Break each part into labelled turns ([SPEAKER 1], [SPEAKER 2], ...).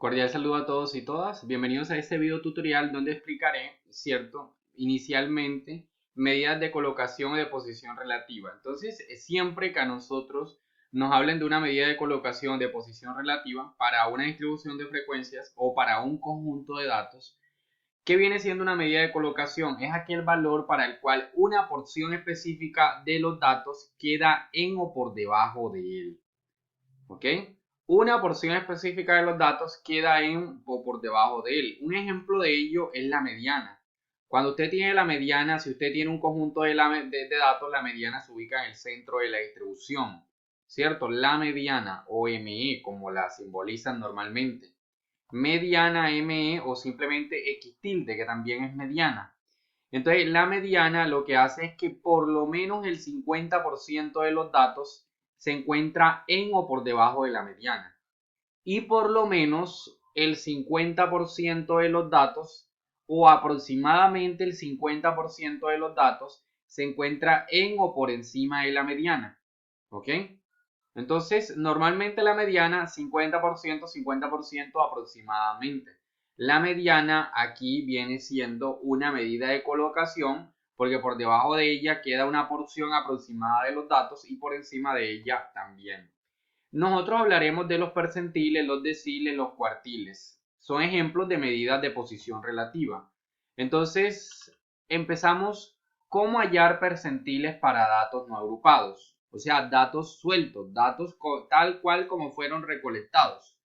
[SPEAKER 1] Cordial saludo a todos y todas. Bienvenidos a este video tutorial donde explicaré, ¿cierto? Inicialmente, medidas de colocación o de posición relativa. Entonces, siempre que a nosotros nos hablen de una medida de colocación de posición relativa para una distribución de frecuencias o para un conjunto de datos, ¿qué viene siendo una medida de colocación? Es aquel valor para el cual una porción específica de los datos queda en o por debajo de él. ¿Ok? Una porción específica de los datos queda en o por debajo de él. Un ejemplo de ello es la mediana. Cuando usted tiene la mediana, si usted tiene un conjunto de datos, la mediana se ubica en el centro de la distribución, ¿cierto? La mediana o ME, como la simbolizan normalmente. Mediana ME o simplemente X tilde, que también es mediana. Entonces, la mediana lo que hace es que por lo menos el 50% de los datos se encuentra en o por debajo de la mediana. Y por lo menos el 50% de los datos o aproximadamente el 50% de los datos se encuentra en o por encima de la mediana. ¿Ok? Entonces, normalmente la mediana 50%, 50% aproximadamente. La mediana aquí viene siendo una medida de colocación porque por debajo de ella queda una porción aproximada de los datos y por encima de ella también. Nosotros hablaremos de los percentiles, los deciles, los cuartiles. Son ejemplos de medidas de posición relativa. Entonces, empezamos cómo hallar percentiles para datos no agrupados. O sea, datos sueltos, datos tal cual como fueron recolectados.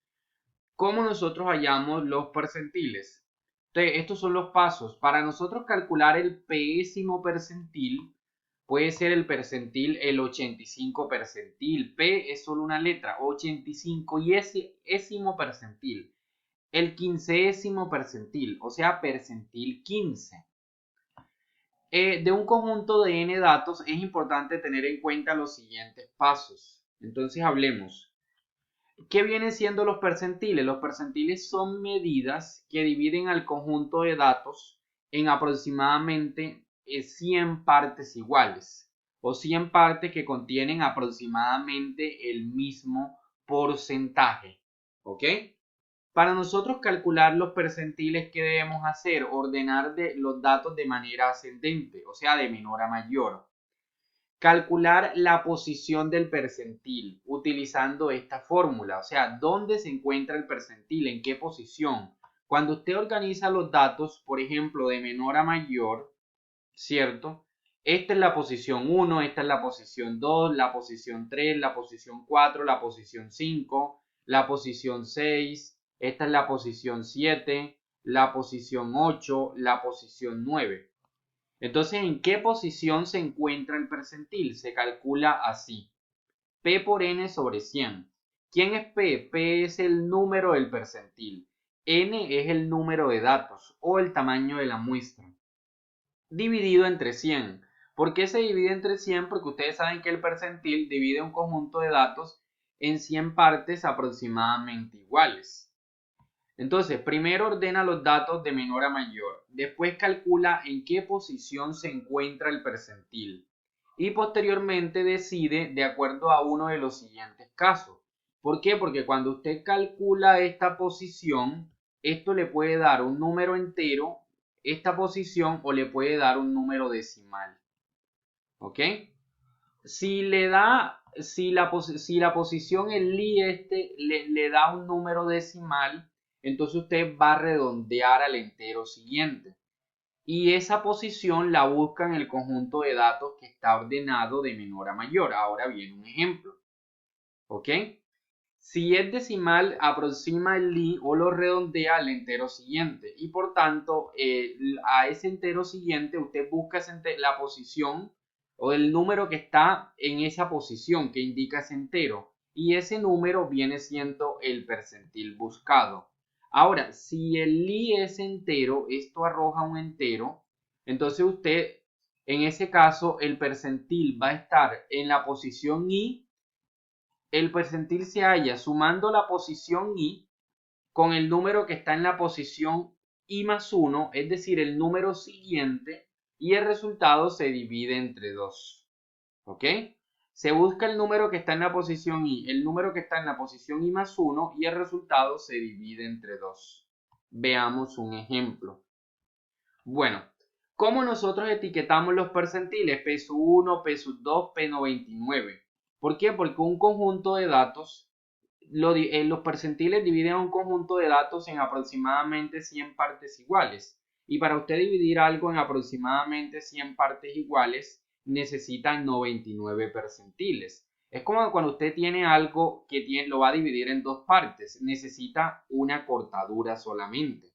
[SPEAKER 1] ¿Cómo nosotros hallamos los percentiles? Entonces, estos son los pasos. Para nosotros calcular el pésimo percentil, puede ser el percentil, el 85 percentil. P es solo una letra, 85 y ésimo percentil. El quinceésimo percentil, o sea, percentil 15. De un conjunto de n datos es importante tener en cuenta los siguientes pasos. Entonces hablemos. ¿Qué vienen siendo los percentiles? Los percentiles son medidas que dividen al conjunto de datos en aproximadamente 100 partes iguales o 100 partes que contienen aproximadamente el mismo porcentaje. ¿Ok? Para nosotros calcular los percentiles, ¿qué debemos hacer? Ordenar los datos de manera ascendente, o sea, de menor a mayor. Calcular la posición del percentil utilizando esta fórmula, o sea, ¿dónde se encuentra el percentil? ¿En qué posición? Cuando usted organiza los datos, por ejemplo, de menor a mayor, ¿cierto? Esta es la posición 1, esta es la posición 2, la posición 3, la posición 4, la posición 5, la posición 6, esta es la posición 7, la posición 8, la posición 9. Entonces, ¿en qué posición se encuentra el percentil? Se calcula así. P por n sobre 100. ¿Quién es P? P es el número del percentil. N es el número de datos o el tamaño de la muestra. Dividido entre 100. ¿Por qué se divide entre 100? Porque ustedes saben que el percentil divide un conjunto de datos en 100 partes aproximadamente iguales. Entonces, primero ordena los datos de menor a mayor, después calcula en qué posición se encuentra el percentil y posteriormente decide de acuerdo a uno de los siguientes casos. ¿Por qué? Porque cuando usted calcula esta posición, esto le puede dar un número entero, esta posición, o le puede dar un número decimal. ¿Ok? Si la posición en li le da un número decimal, entonces usted va a redondear al entero siguiente. Y esa posición la busca en el conjunto de datos que está ordenado de menor a mayor. Ahora viene un ejemplo. ¿Ok? Si es decimal, aproxima el li o lo redondea al entero siguiente. Y por tanto, a ese entero siguiente usted busca la posición o el número que está en esa posición que indica ese entero. Y ese número viene siendo el percentil buscado. Ahora, si el li es entero, esto arroja un entero. Entonces usted, en ese caso, el percentil va a estar en la posición i. El percentil se halla sumando la posición i con el número que está en la posición i más 1, es decir, el número siguiente, y el resultado se divide entre 2. ¿Ok? Se busca el número que está en la posición I, el número que está en la posición I más 1 y el resultado se divide entre 2. Veamos un ejemplo. Bueno, ¿cómo nosotros etiquetamos los percentiles? P1, P2, P99. ¿Por qué? Porque un conjunto de datos, los percentiles dividen un conjunto de datos en aproximadamente 100 partes iguales. Y para usted dividir algo en aproximadamente 100 partes iguales, necesita 99 percentiles. Es como cuando usted tiene algo que lo va a dividir en dos partes, necesita una cortadura solamente.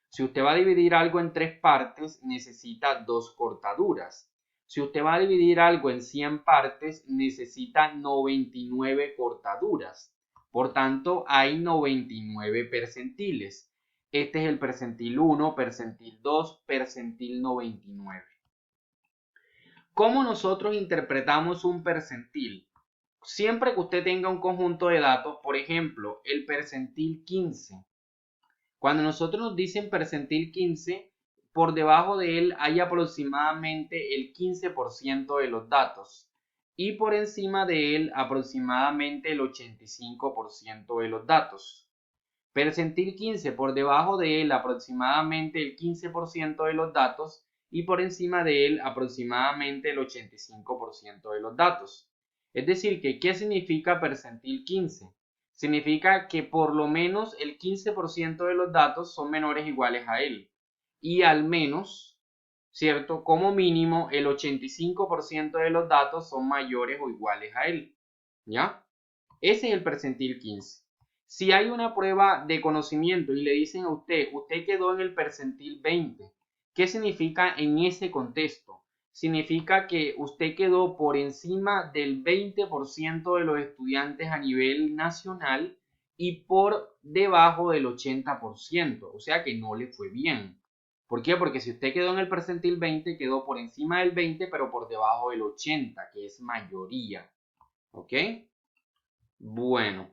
[SPEAKER 1] Si usted va a dividir algo en 3 partes, necesita 2 cortaduras. Si usted va a dividir algo en 100 partes, necesita 99 cortaduras. Por tanto, hay 99 percentiles. Este es el percentil 1, percentil 2, percentil 99. ¿Cómo nosotros interpretamos un percentil? Siempre que usted tenga un conjunto de datos, por ejemplo, el percentil 15. Cuando nosotros nos dicen percentil 15, por debajo de él hay aproximadamente el 15% de los datos y por encima de él aproximadamente el 85% de los datos. Percentil 15, por debajo de él aproximadamente el 15% de los datos y por encima de él aproximadamente el 85% de los datos. Es decir, que ¿qué significa percentil 15? Significa que por lo menos el 15% de los datos son menores o iguales a él. Y al menos, ¿cierto? Como mínimo, el 85% de los datos son mayores o iguales a él. ¿Ya? Ese es el percentil 15. Si hay una prueba de conocimiento y le dicen a usted, usted quedó en el percentil 20, ¿qué significa en ese contexto? Significa que usted quedó por encima del 20% de los estudiantes a nivel nacional y por debajo del 80%, o sea que no le fue bien. ¿Por qué? Porque si usted quedó en el percentil 20, quedó por encima del 20, pero por debajo del 80, que es mayoría. ¿Ok? Bueno.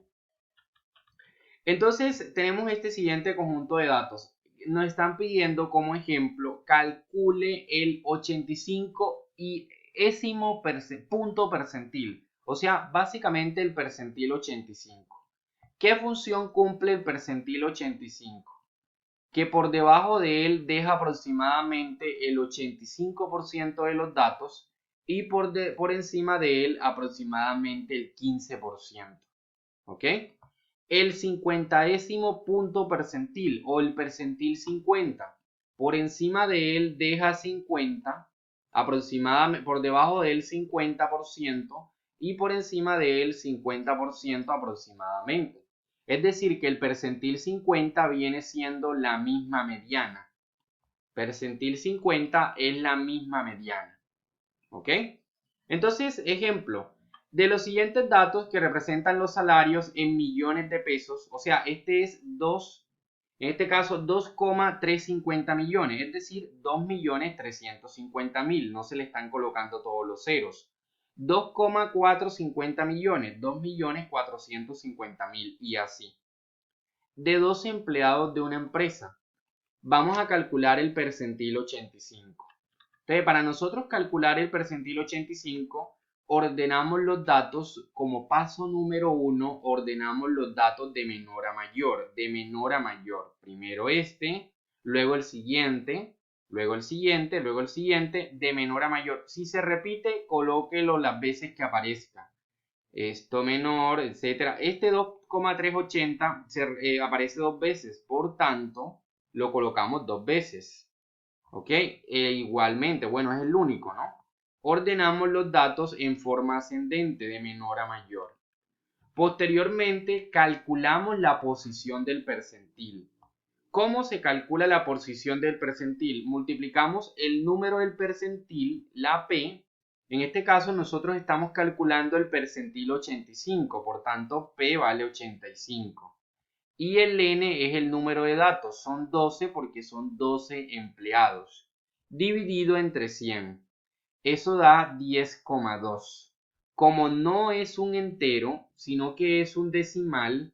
[SPEAKER 1] Entonces tenemos este siguiente conjunto de datos. Nos están pidiendo como ejemplo, calcule el 85 y ésimo punto percentil. O sea, básicamente el percentil 85. ¿Qué función cumple el percentil 85? Que por debajo de él deja aproximadamente el 85% de los datos y por encima de él aproximadamente el 15%. ¿Ok? El 50º punto percentil o el percentil 50. Por encima de él deja 50, aproximadamente por debajo de él 50% y por encima de él 50% aproximadamente. Es decir, que el percentil 50 viene siendo la misma mediana. Percentil 50 es la misma mediana. ¿Ok? Entonces, ejemplo, de los siguientes datos que representan los salarios en millones de pesos, o sea, este es en este caso 2,350 millones, es decir, 2.350.000, no se le están colocando todos los ceros. 2,450 millones, 2.450.000 y así. De 12 empleados de una empresa, vamos a calcular el percentil 85. Entonces, para nosotros calcular el percentil 85, ordenamos los datos como paso número 1, ordenamos los datos de menor a mayor, Primero este, luego el siguiente, luego el siguiente, luego el siguiente, de menor a mayor. Si se repite, colóquelo las veces que aparezca. Esto menor, etcétera. Este 2,380 aparece dos veces, por tanto, lo colocamos dos veces. ¿Ok? Igualmente, bueno, es el único, ¿no? Ordenamos los datos en forma ascendente, de menor a mayor. Posteriormente, calculamos la posición del percentil. ¿Cómo se calcula la posición del percentil? Multiplicamos el número del percentil, la P. En este caso, nosotros estamos calculando el percentil 85, por tanto, P vale 85. Y el N es el número de datos, son 12 porque son 12 empleados, dividido entre 100. Eso da 10,2. Como no es un entero, sino que es un decimal,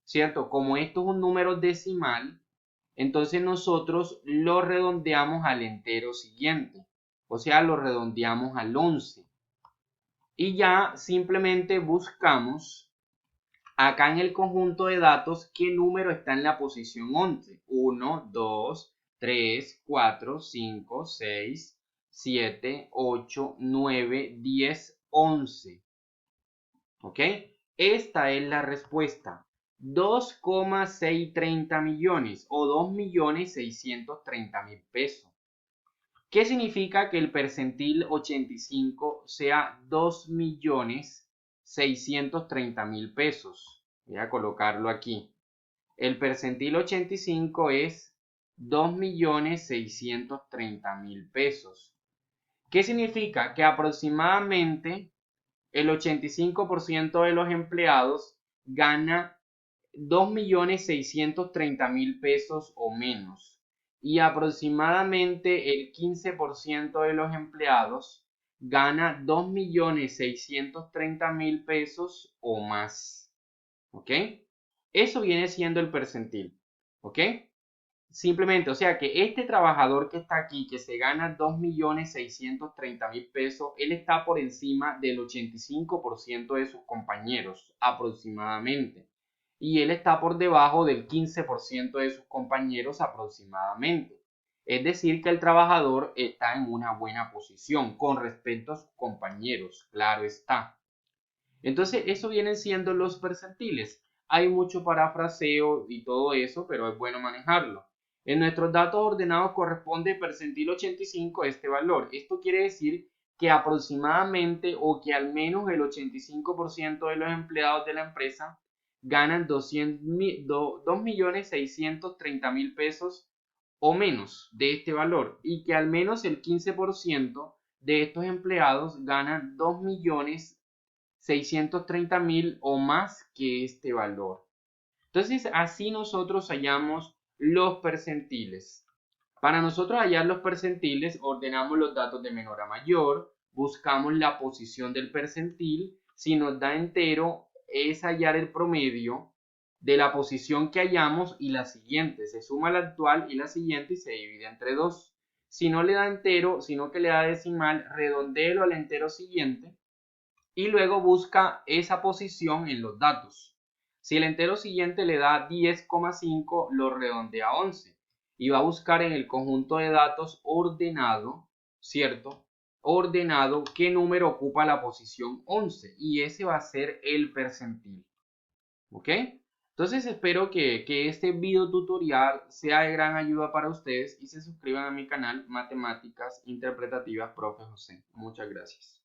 [SPEAKER 1] ¿cierto? Como esto es un número decimal, entonces nosotros lo redondeamos al entero siguiente. O sea, lo redondeamos al 11. Y ya simplemente buscamos acá en el conjunto de datos qué número está en la posición 11. 1, 2, 3, 4, 5, 6, 7, 8, 9, 10, 11. ¿Ok? Esta es la respuesta. 2,630 millones o 2.630.000 pesos. ¿Qué significa que el percentil 85 sea 2.630.000 pesos? Voy a colocarlo aquí. El percentil 85 es 2.630.000 pesos. ¿Qué significa? Que aproximadamente el 85% de los empleados gana 2.630.000 pesos o menos. Y aproximadamente el 15% de los empleados gana 2.630.000 pesos o más. ¿Ok? Eso viene siendo el percentil. ¿Ok? Simplemente, o sea que este trabajador que está aquí, que se gana 2.630.000 pesos, él está por encima del 85% de sus compañeros, aproximadamente. Y él está por debajo del 15% de sus compañeros, aproximadamente. Es decir, que el trabajador está en una buena posición con respecto a sus compañeros, claro está. Entonces, eso vienen siendo los percentiles. Hay mucho parafraseo y todo eso, pero es bueno manejarlo. En nuestros datos ordenados corresponde percentil 85 este valor. Esto quiere decir que aproximadamente o que al menos el 85% de los empleados de la empresa ganan 2.630.000 pesos o menos de este valor y que al menos el 15% de estos empleados ganan 2.630.000 o más que este valor. Entonces, así nosotros hallamos los percentiles. Para nosotros hallar los percentiles, ordenamos los datos de menor a mayor, buscamos la posición del percentil. Si nos da entero, es hallar el promedio de la posición que hallamos y la siguiente. Se suma la actual y la siguiente y se divide entre 2. Si no le da entero, sino que le da decimal, redondéelo al entero siguiente y luego busca esa posición en los datos. Si el entero siguiente le da 10,5, lo redondea a 11 y va a buscar en el conjunto de datos ordenado, ¿cierto? Ordenado qué número ocupa la posición 11 y ese va a ser el percentil. ¿Ok? Entonces espero que este video tutorial sea de gran ayuda para ustedes y se suscriban a mi canal Matemáticas Interpretativas Profe José. Muchas gracias.